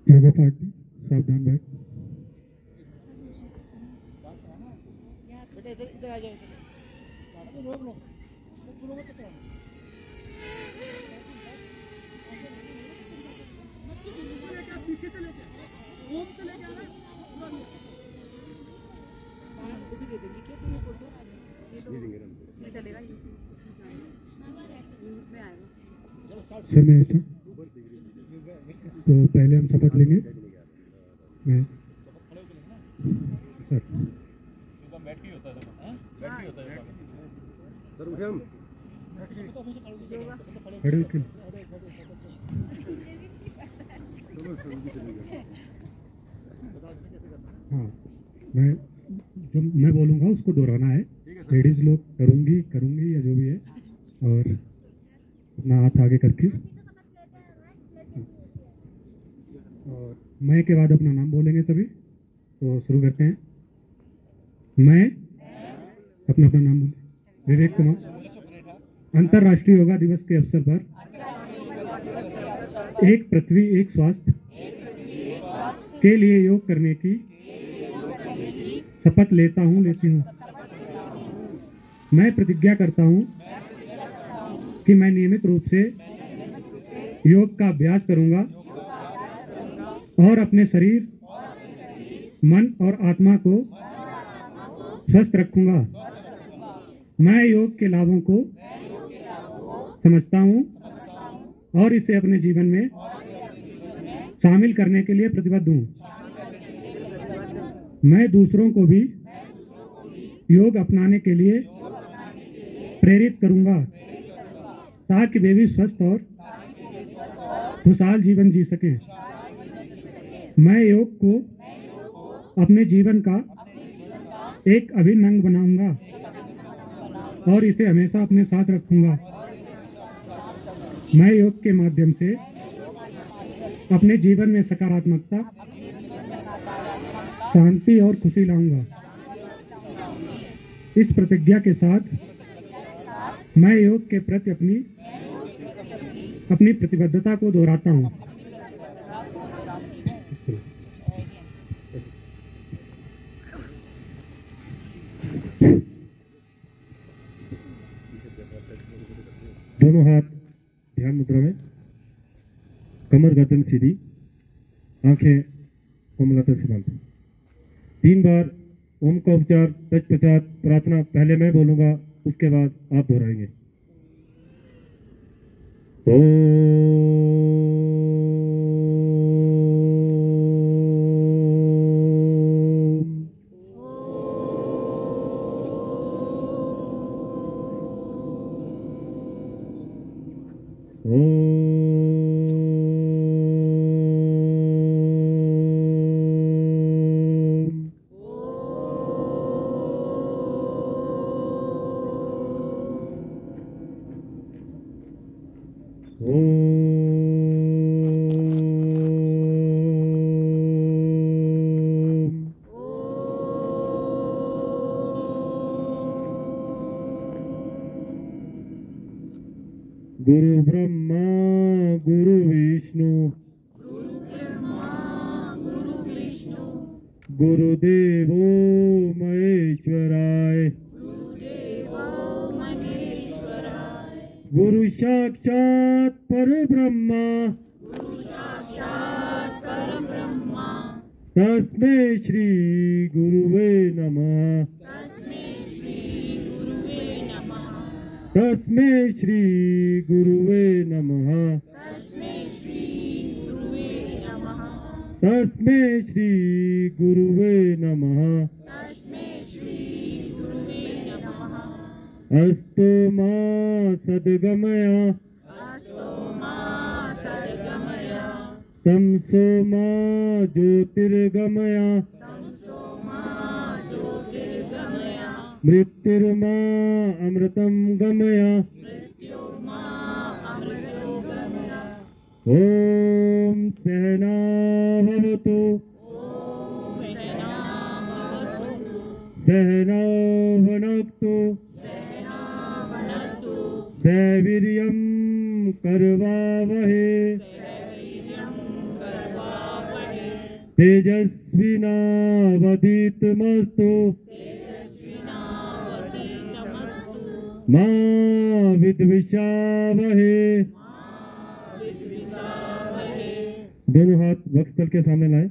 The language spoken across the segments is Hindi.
योगा पार्टी सावधान भाई। बेटा इधर आ जाओ, रोक लो पीछे चले चलेगा सर मैं तो पहले हम शपथ लेंगे। मैं सर बैठ के होता है, बैठ के होता है सर। उठे हम खड़े होकर हाँ मैं बोलूँगा उसको दोहराना है। लेडीज लोग करूँगी या जो भी है, और अपना हाथ आगे करके और मैं के बाद अपना नाम बोलेंगे सभी। तो शुरू करते हैं। मैं अपना नाम बोले। विवेक कुमार। अंतर्राष्ट्रीय योगा दिवस के अवसर पर एक पृथ्वी एक स्वास्थ्य के लिए योग करने की शपथ लेती हूँ। मैं प्रतिज्ञा करता हूँ कि मैं नियमित रूप से योग का अभ्यास करूंगा और अपने शरीर, मन और आत्मा को स्वस्थ रखूंगा। मैं योग के लाभों को समझता हूँ और इसे अपने जीवन में शामिल करने के लिए प्रतिबद्ध हूँ। मैं दूसरों को भी योग अपनाने के लिए प्रेरित करूंगा ताकि वे भी स्वस्थ और खुशहाल जीवन जी सकें। मैं योग को अपने जीवन का एक अभिन्न अंग बनाऊंगा और इसे हमेशा अपने साथ रखूंगा। मैं योग के माध्यम से अपने जीवन में सकारात्मकता, शांति और खुशी लाऊंगा। इस प्रतिज्ञा के साथ मैं योग के प्रति अपनी प्रतिबद्धता को दोहराता हूँ। दोनों हाथ ध्यान मुद्रा में, कमर गर्दन सीधी, आंखें कोमलता से बंद। 3 बार ओम का उपचार तत्पश्चात प्रार्थना पहले मैं बोलूंगा, उसके बाद आप दोहराएंगे। गुरु ब्रह्मा गुरु विष्णु गुरुदेवो महेश्वराय गुरु साक्षात परब्रह्मा तस्मै श्री गुरुवे नमः। तस्मै श्री गुरुवे नमः। तस्मै श्री गुरुवे नमः। अस्तु मा सद्गमया तमसो मा ज्योतिर्गमया मृत्युर्मा अमृतं गमया। ओम सहना भवतु सहना भुनक्तु सवीर्यं करवावहे तेजस्विनावधीतमस्तु मा विद्विषावहे। दोनों हाथ वक्षस्थल के सामने लाएं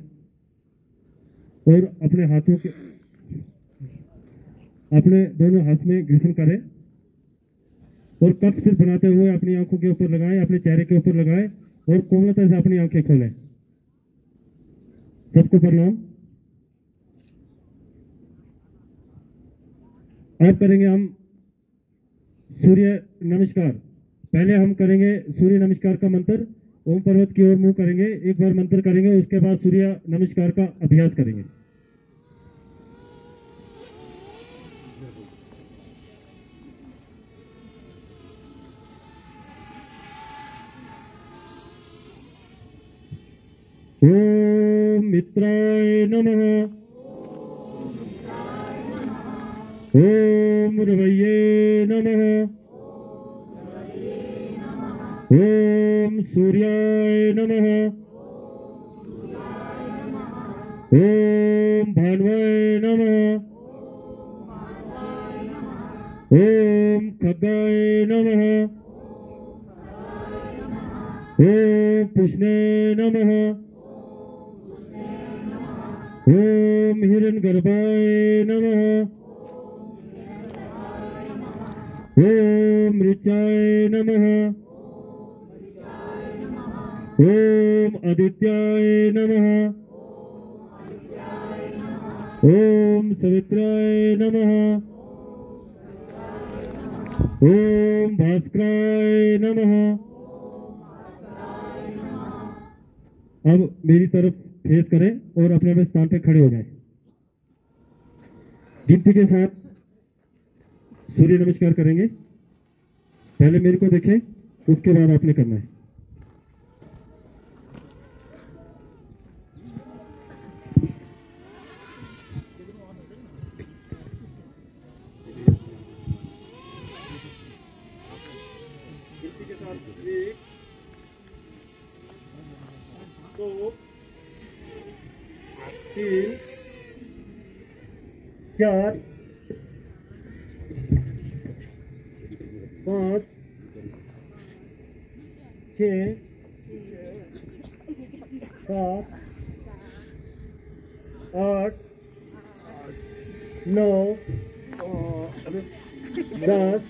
और अपने दोनों हाथ में घर्षण करें और कप सिर बनाते हुए अपनी आंखों के ऊपर लगाएं, अपने चेहरे के ऊपर लगाएं और कोमलता से अपनी आंखें खोलें। सबको प्रणाम। अब करेंगे हम सूर्य नमस्कार। पहले हम करेंगे सूर्य नमस्कार का मंत्र। ओम पर्वत की ओर मुंह करेंगे, एक बार मंत्र करेंगे, उसके बाद सूर्य नमस्कार का अभ्यास करेंगे। ओम मित्राय नमः। ओम रवैये नमः। ओम सूर्याय नमः। ओम भानुवाय नमः। ओम खगाय नमः। ओम पुष्णे नमः। ओम हिरण्यगर्भाय नमः। ओम ऋचाय नमः। ओम आदित्याय नमः। ओम सवित्राय नमः। ओम भास्कराय नमः। अब मेरी तरफ फेस करें और अपने अपने स्थान पर खड़े हो जाएं। गिनती के साथ सूर्य नमस्कार करेंगे। पहले मेरे को देखें, उसके बाद आपने करना है। गिनती के साथ 1 2 3 4 5 6 7 8 9 10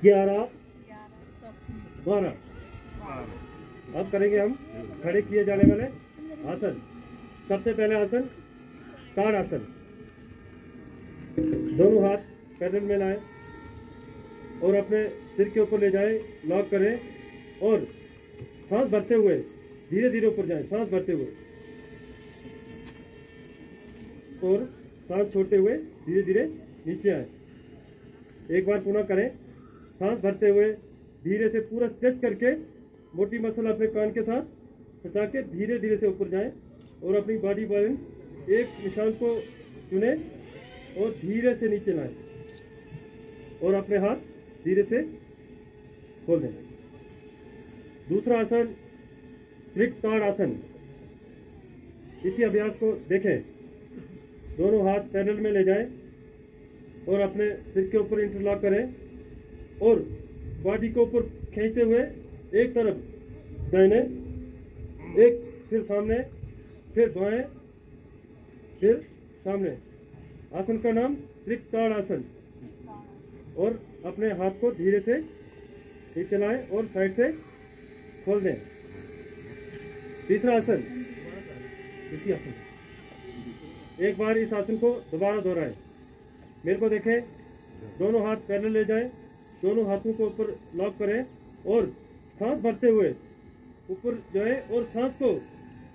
11 12। अब करेंगे हम खड़े किए जाने वाले आसन। सबसे पहले आसन ताड़ आसन। दोनों हाथ पैदल में लाएं और अपने सिर के ऊपर ले जाएं, लॉक करें और सांस भरते हुए धीरे धीरे ऊपर जाएं, सांस भरते हुए और सांस छोड़ते हुए धीरे धीरे नीचे आए। एक बार पुनः करें, सांस भरते हुए धीरे से पूरा स्ट्रेच करके मोटी मसल अपने कान के साथ हटा के धीरे धीरे से ऊपर जाएं और अपनी बॉडी बैलेंस एक निशान को चुने और धीरे से नीचे लाएं और अपने हाथ धीरे से खोल दें। दूसरा आसन त्रिकताड़ आसन। इसी अभ्यास को देखें। दोनों हाथ पैडल में ले जाएं और अपने सिर के ऊपर इंटरलॉक करें और बॉडी को ऊपर खींचते हुए एक तरफ दाहिने, एक फिर सामने, फिर बाएं, फिर सामने। आसन का नाम त्रिकताड़ आसन। और अपने हाथ को धीरे से नीचे लाएं और साइड से खोल दें। तीसरा आसन इसी आसन। एक बार इस आसन को दोबारा दोहराएं। मेरे को देखें। दोनों हाथ पैरेलल ले जाएं, दोनों हाथों को ऊपर लॉक करें और सांस भरते हुए ऊपर जाएं और सांस को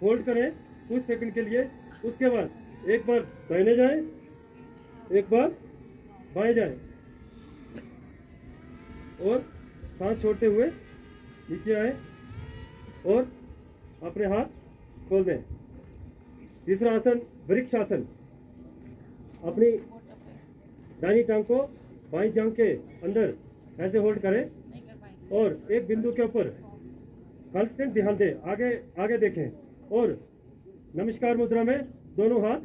होल्ड करें कुछ सेकंड के लिए। उसके बाद एक बार दाहिने जाएं, एक बार बाएं जाएं और सांस छोड़ते हुए नीचे आए और अपने हाथ खोल दें। तीसरा आसन वृक्ष आसन। अपनी दाहिनी टांग को बाईं जांघ के अंदर ऐसे होल्ड करें और एक बिंदु के ऊपर कांस्टेंट ध्यान दें, आगे आगे देखें और नमस्कार मुद्रा में दोनों हाथ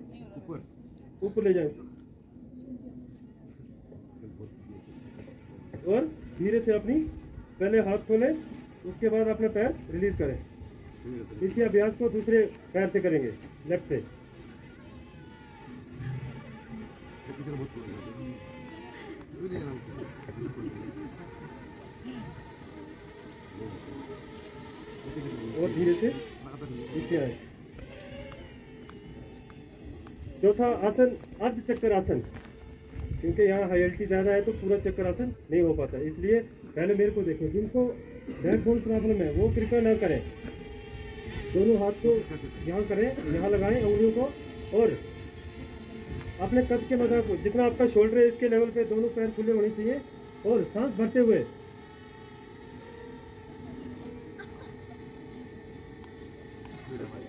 ऊपर ले जाएं और धीरे से अपनी पहले हाथ खोलें, उसके बाद अपने पैर रिलीज करें। इसी अभ्यास को दूसरे पैर से करेंगे, लेफ्ट से। और धीरे से नीचे आए। चौथा आसन अर्ध चक्कर आसन, क्योंकि यहाँ हाइल्टी ज्यादा है तो पूरा चक्कर आसन नहीं हो पाता, इसलिए पहले मेरे को देखें। जिनको बैकबोन प्रॉब्लम है वो कृपया न करें, दोनों हाथ को यहाँ करें, यहाँ लगाएं उंगलियों को और अपने कद के मुताबिक जितना आपका शोल्डर है इसके लेवल पे दोनों पैर खुले होने चाहिए और सांस भरते हुए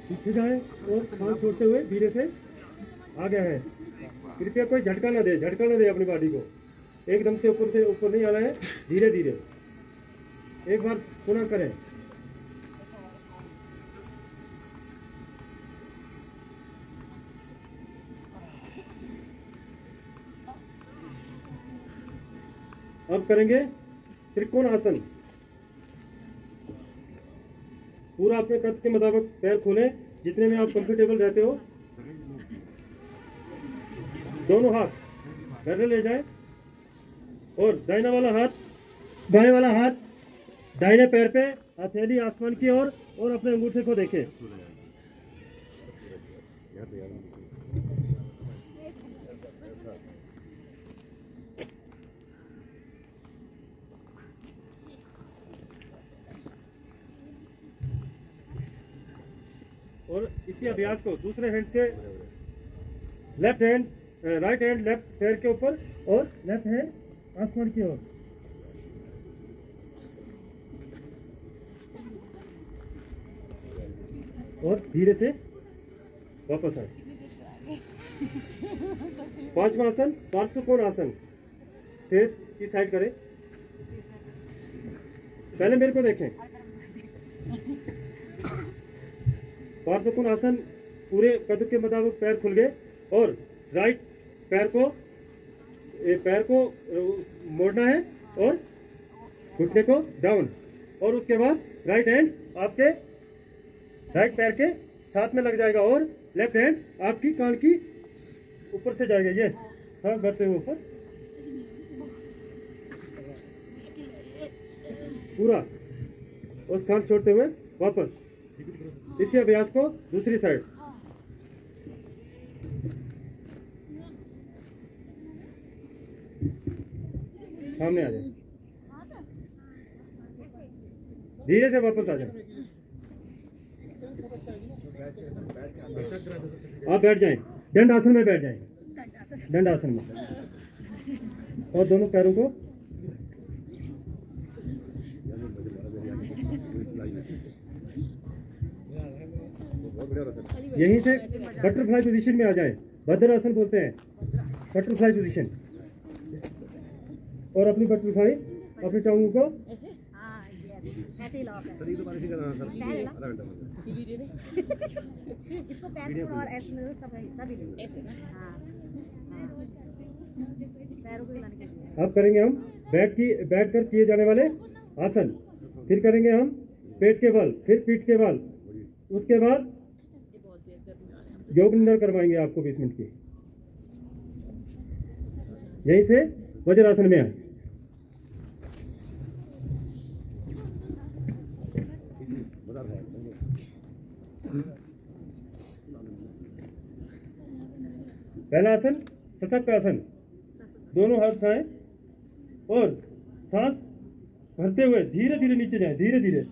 पीछे जाएं और सांस छोड़ते हुए धीरे से आगे है। कृपया कोई झटका ना दे अपनी बॉडी को, एकदम से ऊपर नहीं आना है, धीरे धीरे। एक बार पुनः करें। अब करेंगे त्रिकोण आसन। पूरा अपने कद के मुताबिक पैर खोलें, जितने में आप कंफर्टेबल रहते हो। दोनों हाथ पैर ले जाएं और दाहिना वाला हाथ बाएं वाला हाथ दाहिने पैर पे, हथेली आसमान की ओर और अपने अंगूठे को देखें। और इसी अभ्यास को दूसरे हैंड से left hand right hand left पैर के ऊपर और लेफ्ट हैंड आसमान की ओर। और धीरे से वापस आए। पांचवा आसन पार्श्वकोण आसन। फेस की साइड करें, पहले मेरे को देखें। पार्श्वकोण आसन, पूरे कद के मुताबिक पैर खुल गए और राइट पैर को मोड़ना है और घुटने को डाउन, और उसके बाद राइट हैंड आपके राइट पैर के साथ में लग जाएगा और लेफ्ट हैंड आपकी कान की ऊपर से जाएगा। ये सांस भरते हुए ऊपर पूरा और सांस छोड़ते हुए वापस। इसी अभ्यास को दूसरी साइड। सामने आ जाए, धीरे से वापस आ जाए। आप बैठ जाएं, दंड आसन में बैठ जाएं, दंड आसन में, और दोनों पैरों को यहीं से बटरफ्लाई पोजीशन में आ जाएं। भद्रासन बोलते हैं, बटरफ्लाई पोजीशन। और अपनी बटरफ्लाई अपनी टांगों को ऐसे ही लाओ सर, ये तो बारिश करना है सर, आधा घंटा इसको पैर को और ऐसे तभी ऐसे ना। हाँ, पैरों को हिलाने के लिए। अब करेंगे हम बैठ कर किए जाने वाले आसन। फिर करेंगे हम पेट के बल, फिर पीठ के बल, उसके बाद योग निंदा करवाएंगे आपको 20 मिनट की। यहीं से वज्रासन में आए। पहला आसन सशक्त आसन। दोनों हाथ उठाएं और सांस भरते हुए धीरे धीरे नीचे जाएं, धीरे धीरे।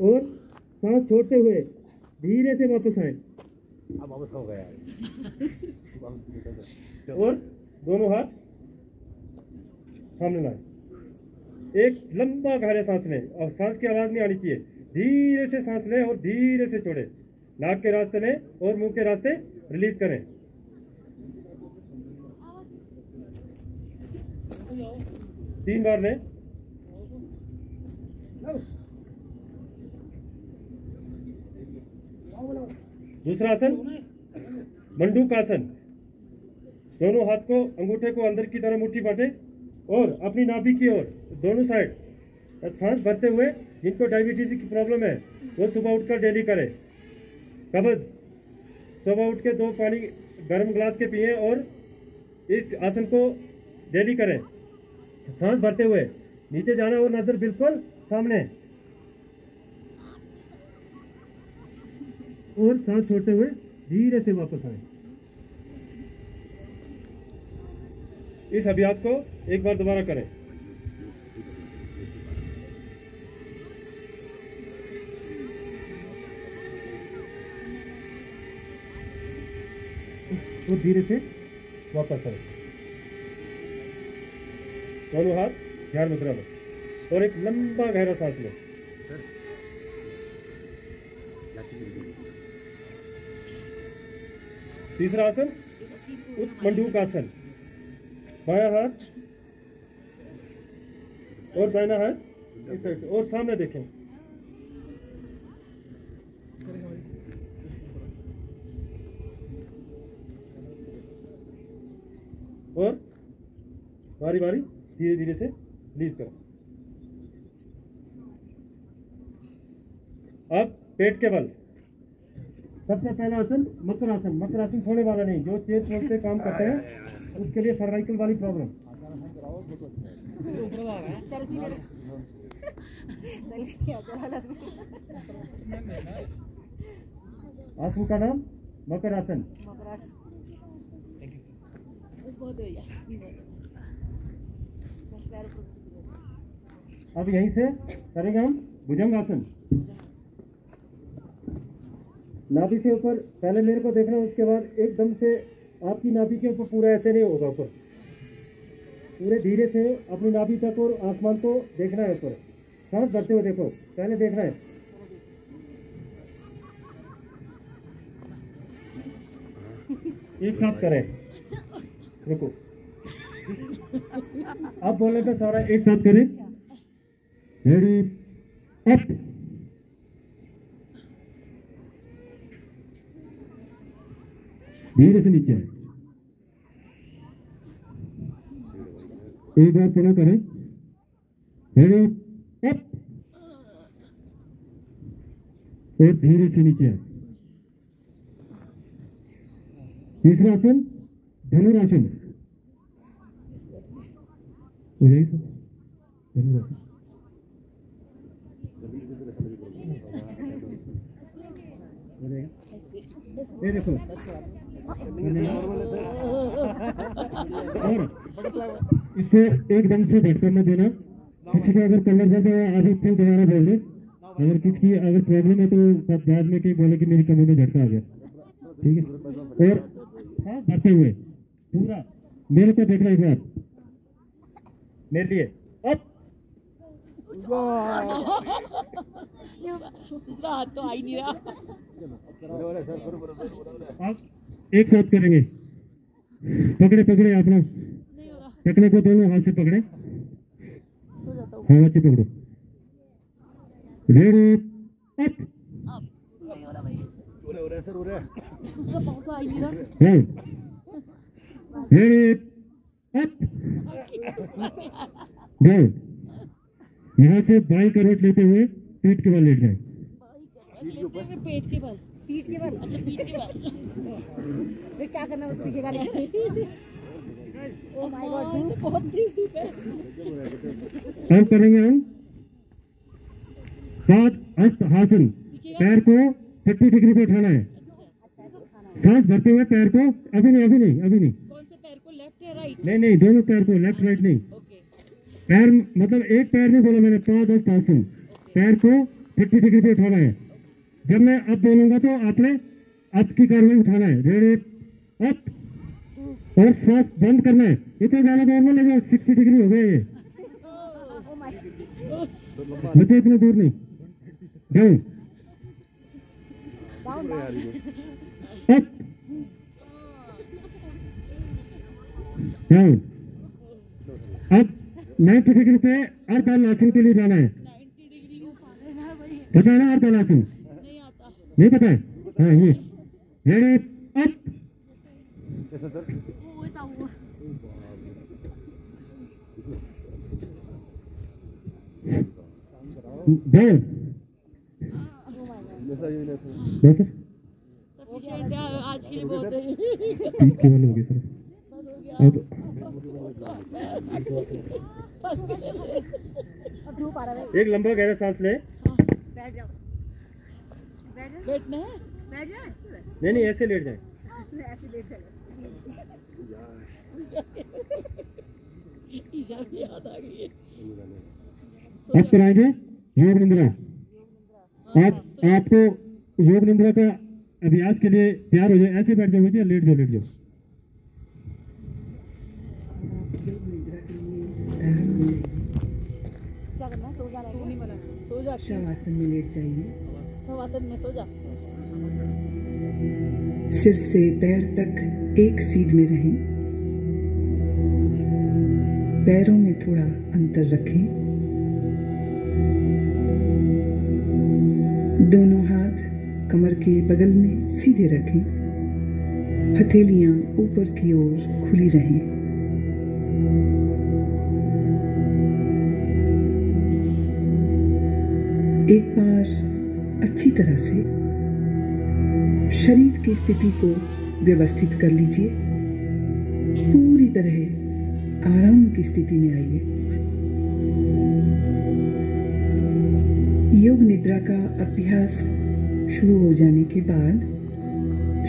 और सांस छोड़ते हुए धीरे से वापस आए। अब वापस हो गया और दोनों हाथ सामने लाए। एक लंबा गहरा सांस लें और सांस की आवाज नहीं आनी चाहिए। धीरे से सांस लें और धीरे से छोड़ें। नाक के रास्ते लें और मुंह के रास्ते रिलीज करें। तीन बार लें। दूसरा आसन मंडूक आसन। दोनों हाथ को, अंगूठे को अंदर की तरफ मुट्ठी बांटे और अपनी नाभि की ओर दोनों साइड सांस भरते हुए, जिनको डायबिटीज की प्रॉब्लम है वो सुबह उठकर डेली करें। कब्ज, सुबह उठ के 2 पानी गर्म गिलास के पिए और इस आसन को डेली करें। सांस भरते हुए नीचे जाना और नजर बिल्कुल सामने, और सांस छोड़ते हुए धीरे से वापस आए। इस अभ्यास को एक बार दोबारा करें। तो धीरे से वापस आए। दोनों हाथ ध्यान मुद्रा में और एक लंबा गहरा सांस लें। तीसरा आसन मंडूक आसन। बायां हाथ और दाहिना हाथ इस साइड से और सामने देखें। और बारी बारी धीरे धीरे से रिलीज करो। अब पेट के बल। सबसे पहला आसन मकर आसन। मकर आसन सोने वाला नहीं, जो चेत पोज से काम करते हैं उसके लिए सर्वाइकल वाली प्रॉब्लम। आसन का नाम मकर आसन। अब यहीं से करेंगे हम भुजंग आसन। नाभि से ऊपर, पहले मेरे को देखना, उसके बाद एकदम से आपकी नाभि के ऊपर पूरा ऐसे नहीं होगा, ऊपर पूरे धीरे से अपनी नाभि तक और आसमान को देखना है ऊपर। सांस भरते हुए देखो, पहले देखना है। एक साथ करें, रुको। अब बोलने पे सारा एक साथ करें। Ready, up. धीरे से नीचे आए। एक बार पुनः करें। Ready, up. और धीरे से नीचे आए। तीसरा आसन धनुरासन। हो जाएगी सर, धनुरासन। ये देखो, और इसको एकदम से झटका मत देना। किसी को अगर कमर दर्द है, आगे फिर दोबारा बोल दे। अगर किसी की अगर प्रॉब्लम है तो बाद में कहीं बोले कि मेरी कमर में झटका आ गया, ठीक है। और सांस भरते हुए पूरा मेरे को देखना एक बार, मेरे लिए अप। दूसरा हाथ तो आ ही नहीं रहा। अब एक साथ करेंगे। पकड़े पकड़े अपना, पकड़े को दोनों हाथ से पकड़े, हवा से पकड़ो। Ready, up. दूसरा पाँव तो आ ही नहीं रहा। Ready, up, down. यहाँ से बाई करवट लेते हुए पीठ के बल लेट जाए। पेट के बल, पीठ के बल। अच्छा पीठ के बल। फिर क्या करना है, सीखेगा नहीं। ओ माय गॉड, बहुत डीप है। अब करेंगे हम सात हस्तासन। पैर को 30 डिग्री पे उठाना है। सांस भरते हुए पैर को, अभी नहीं अभी नहीं अभी नहीं, कौन से पैर को, लेफ्ट या राइट? नहीं नहीं, दोनों पैर को, लेफ्ट राइट नहीं। ओके। पैर मतलब एक पैर नहीं बोला मैंने, 5 हस्तासन। पैर को 30 डिग्री पे उठाना है। जब मैं अब बोलूंगा तो आपने अप की कार्रवाई उठाना है। Ready, up. और सांस बंद करना है। इतना ज्यादा नॉर्मल है, 60 डिग्री हो गया ये, बच्चे इतने दूर नहीं। डाउन, अप, हाँ, अब 90 डिग्री पे अर्धलासन के लिए जाना है। 90 डिग्री को पाले ना भाई, पता है ना अर्धलासन? नहीं आता। नहीं पता है? हाँ, ये रेडी अप वो ऐसा हुआ। डाउन। बस सर, सफिशिएंट है आज के लिए, बहुत है। केवल हो गया सर। बस हो गया। अब अब धूप आ रहा है। एक लंबा गहरा सांस ले। बैठ जाओ, बैठ जाओ, बैठना है, बैठ जाए। नहीं नहीं, ऐसे लेट जाए। ऐसे लेट जाए। ईशा की याद आ गई है। अब कराएंगे योग निंद्रा। आप आपको योग निंद्रा का अभ्यास के लिए तैयार हो जाए। ऐसे बैठ जाओ बच्चे, लेट जाओ, लेट जाओ। क्या करना है? सो जाना है। सोनी वाला, सो जा। शवासन में लेट जाइए। शवासन में सो जा। सिर से पैर तक एक सीध में रहें। पैरों में थोड़ा अंतर रखें। दोनों हाथ कमर के बगल में सीधे रखें। हथेलियां ऊपर की ओर खुली रहें। एक बार अच्छी तरह से शरीर की स्थिति को व्यवस्थित कर लीजिए। पूरी तरह आराम की स्थिति में आइए। योग निद्रा का अभ्यास शुरू हो जाने के बाद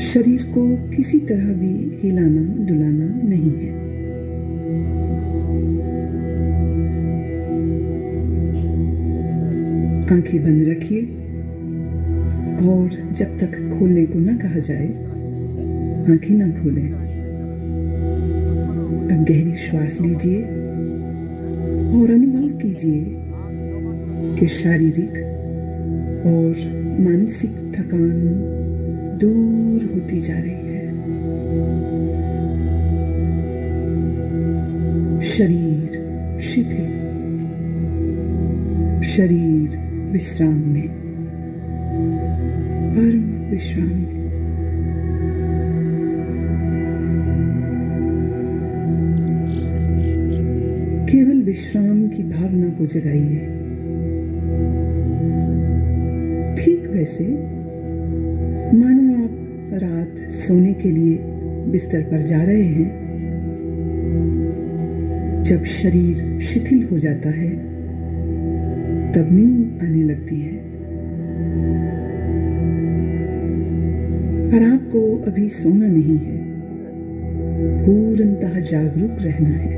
शरीर को किसी तरह भी हिलाना डुलाना नहीं है। आंखें बंद रखिए और जब तक खोलने को न कहा जाए आंखें न खोलें। अब गहरी श्वास लीजिए और अनुभव कीजिए कि शारीरिक और मानसिक थकान दूर होती जा रही है। शरीर शिथिल, शरीर विश्राम में, परम विश्राम में। केवल विश्राम की भावना को जगाइए। ठीक वैसे मानो आप रात सोने के लिए बिस्तर पर जा रहे हैं। जब शरीर शिथिल हो जाता है तब नींद आने लगती है। पर आपको अभी सोना नहीं है, पूर्णतः जागरूक रहना है।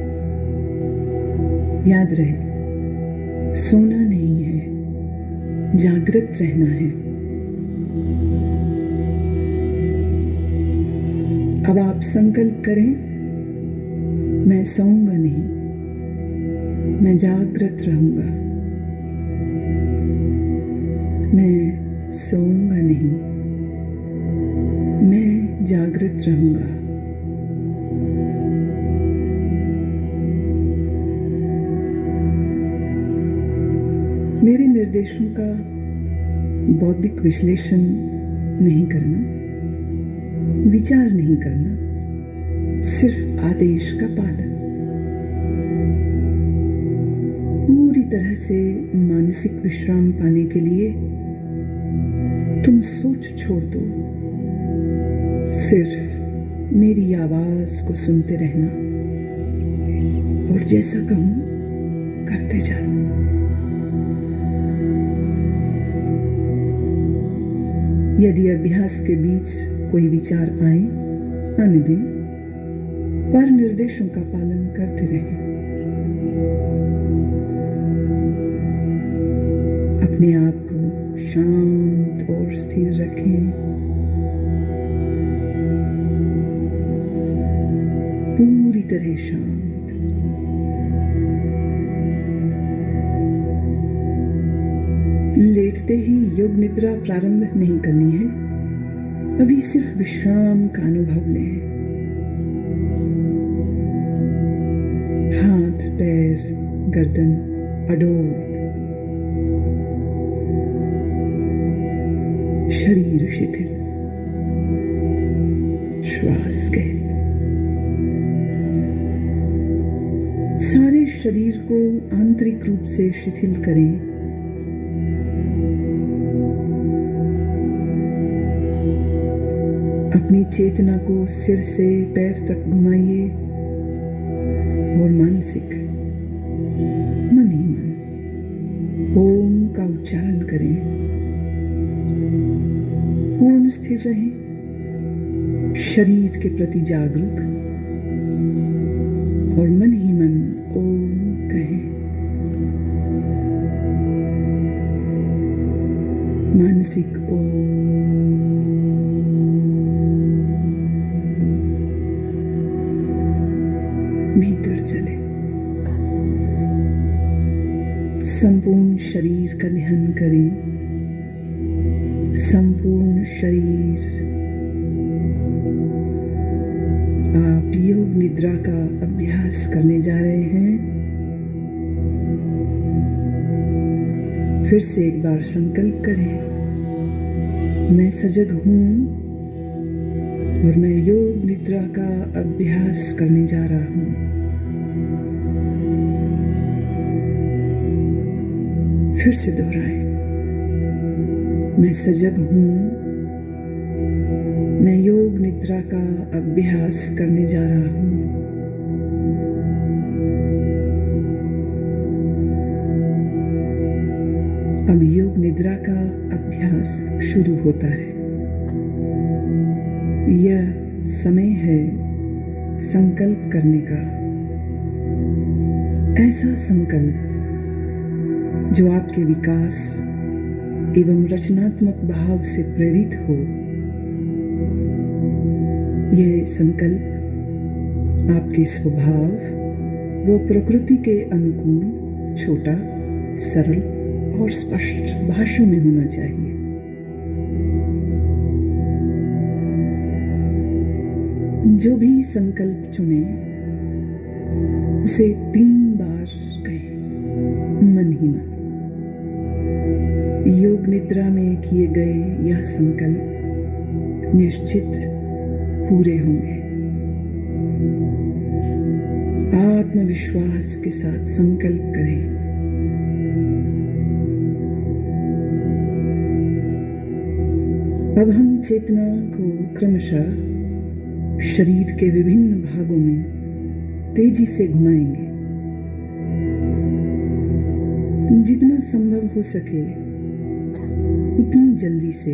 याद रहे, सोना नहीं है, जागृत रहना है। अब आप संकल्प करें, मैं सोऊंगा नहीं, मैं जागृत रहूंगा। मैं सोऊंगा नहीं, मैं जागृत रहूंगा। मेरे निर्देशों का बौद्धिक विश्लेषण नहीं करना, विचार नहीं करना, सिर्फ आदेश का पालन। पूरी तरह से मानसिक विश्राम पाने के लिए तुम सोच छोड़ दो, सिर्फ मेरी आवाज को सुनते रहना और जैसा कहूं करते जाओ। यदि अभ्यास के बीच कोई विचार आए, आने दें, पर निर्देशों का पालन करते रहें। अपने आप को शांत और स्थिर रखें। पूरी तरह शांत। लेटते ही योग निद्रा प्रारंभ नहीं करनी है, अभी सिर्फ विश्राम का अनुभव लें। हाथ, पैर, गर्दन अडोल, शरीर शिथिल, श्वास गहरी। सारे शरीर को आंतरिक रूप से शिथिल करें। अपनी चेतना को सिर से पैर तक घुमाइए और मानसिक मन ही मन ओम का उच्चारण करें। पूर्ण स्थिर रहें, शरीर के प्रति जागरूक और मन ही मन ओम कहें। मानसिक ओम। भीतर चले, संपूर्ण शरीर का ध्यान करें। संपूर्ण शरीर। आप योग निद्रा का अभ्यास करने जा रहे हैं। फिर से एक बार संकल्प करें, मैं सजग हूं और मैं योग निद्रा का अभ्यास करने जा रहा हूं। फिर से दोहराएं, मैं सजग हूं, मैं योग निद्रा का अभ्यास करने जा रहा हूं। अब योग निद्रा का अभ्यास शुरू होता है। यह समय है संकल्प करने का, ऐसा संकल्प जो आपके विकास एवं रचनात्मक भाव से प्रेरित हो। यह संकल्प आपके स्वभाव व प्रकृति के अनुकूल, छोटा, सरल और स्पष्ट भाषा में होना चाहिए। जो भी संकल्प चुने उसे 3 बार कहें, मन ही मन। योग निद्रा में किए गए यह संकल्प निश्चित पूरे होंगे। आत्मविश्वास के साथ संकल्प करें। अब हम चेतना को क्रमशः शरीर के विभिन्न भागों में तेजी से घुमाएंगे। जितना संभव हो सके उतनी जल्दी से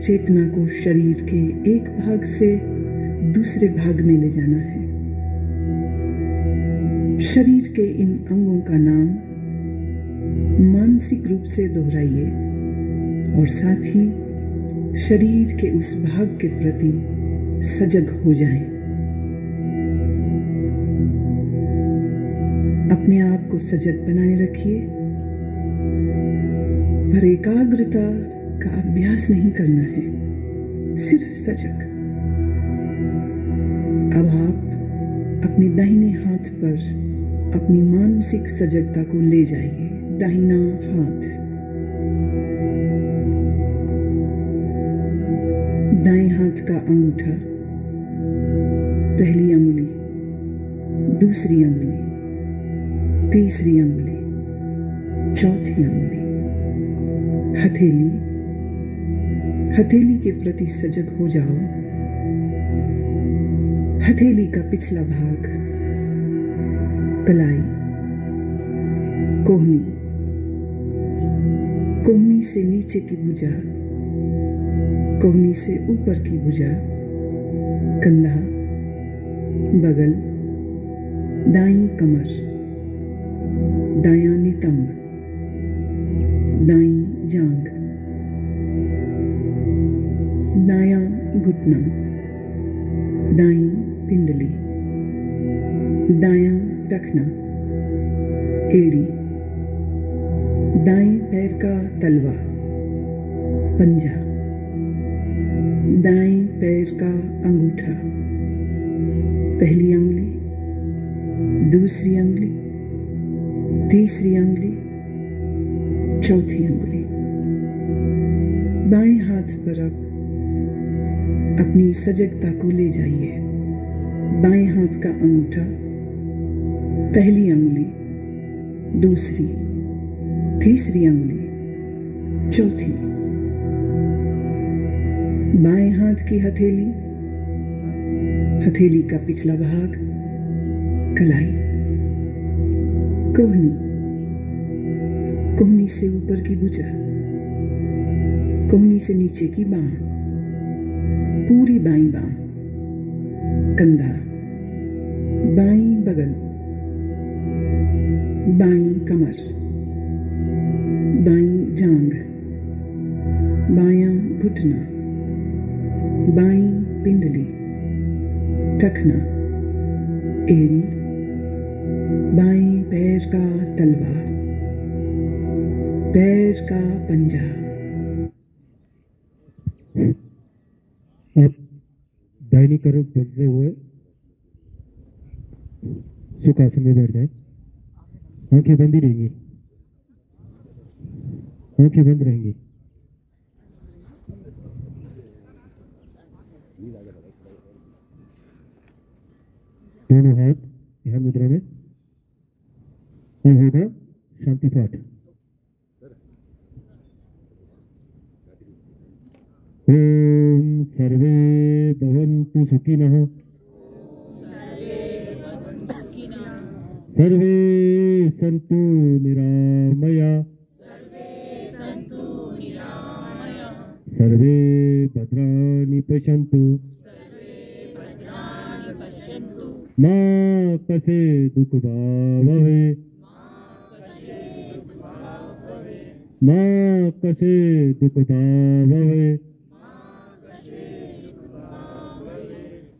चेतना को शरीर के एक भाग से दूसरे भाग में ले जाना है। शरीर के इन अंगों का नाम मानसिक रूप से दोहराइए और साथ ही शरीर के उस भाग के प्रति सजग हो जाएं। अपने आप को सजग बनाए रखिए, पर एकाग्रता का अभ्यास नहीं करना है, सिर्फ सजग। अब आप अपने दाहिने हाथ पर अपनी मानसिक सजगता को ले जाइए। दाहिना हाथ, दाएं हाथ का अंगूठा, पहली अंगुली, दूसरी अंगुली, तीसरी अंगुली, चौथी अंगुली, हथेली, हथेली के प्रति सजग हो जाओ। हथेली का पिछला भाग, कलाई, कोहनी, कोहनी से नीचे की भुजा, कोहनी से ऊपर की भुजा, कंधा, बगल, दाईं कमर, दायां नितंब, दाईं जांघ, दायां घुटना, दाईं पिंडली, दायां टखना, एड़ी, दाएं पैर का तलवा, पंजा, दाएं पैर का अंगूठा, पहली अंगुली, दूसरी अंगुली, तीसरी अंगुली, चौथी अंगुली। बाएं हाथ पर अब अपनी सजगता को ले जाइए। बाएं हाथ का अंगूठा, पहली अंगुली, दूसरी, तीसरी अंगुली, चौथी। बाएं हाथ की हथेली, हथेली का पिछला भाग, कलाई, कोहनी, कोहनी से ऊपर की भुजा, कोहनी से नीचे की बांह, पूरी बाईं बांह, कंधा, बाईं बगल, बाईं कमर, बाईं जांघ, बायां घुटना, बाईं पिंडली, टखना, एड़ी, बाएं पैर का तलवा, पैर का पंजा। आप दाहिनी तरफ बढ़ते हुए सुखासन में बैठ जाएं। आंखें बंद ही रहेंगी, आंखें बंद रहेंगी। दोनों हाथ ध्यान मुद्रा में और होगा शांति पाठ। ओम सर्वे भवन्तु सुखिनः, सर्वे सन्तु निरामया, सर्वे भद्राणि पश्यन्तु, मा कश्चित् दुःखभाग् भवेत्, मा कश्चित् दुःखभाग् भवेत्,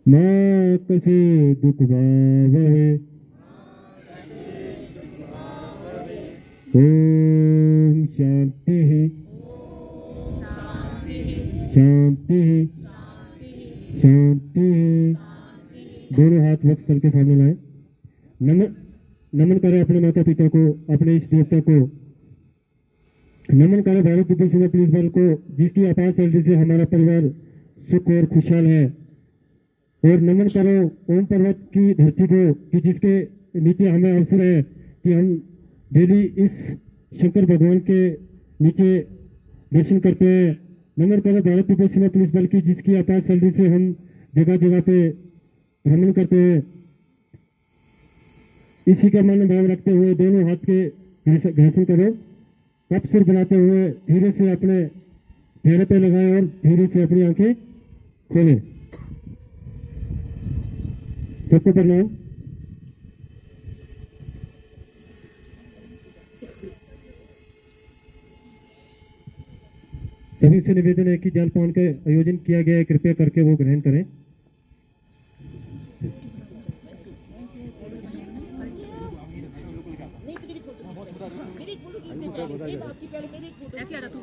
मा कश्चित् दुःखभाग् भवेत्। ओम शांति, शांति, शांति। दोनों हाथ वक्षस्थल के सामने लाएं। नमन करें अपने माता पिता को, अपने इष्ट देवता को। नमन करें भारत तिब्बत सीमा पुलिस बल को, जिसकी अपार सैलरी से हमारा परिवार सुख और खुशहाल है। और नमन करो ओम पर्वत की धरती को, कि जिसके नीचे हमें अवसर है कि हम डेली इस शंकर भगवान के नीचे दर्शन करते हैं। नमन करो भारत तिब्बत सीमा पुलिस बल की, जिसकी अपार सैलरी से हम जगह जगह पे भ्रमण करते हैं। इसी का मन भाव रखते हुए दोनों हाथ के घर्षण करो। कप सिर बनाते हुए धीरे से अपने चेहरे पे लगाएं और धीरे से अपनी आंखें खोलें। सबको प्रणाम। सभी से निवेदन है कि जलपान का आयोजन किया गया है, कृपया करके वो ग्रहण करें। ऐसे आ जा तू।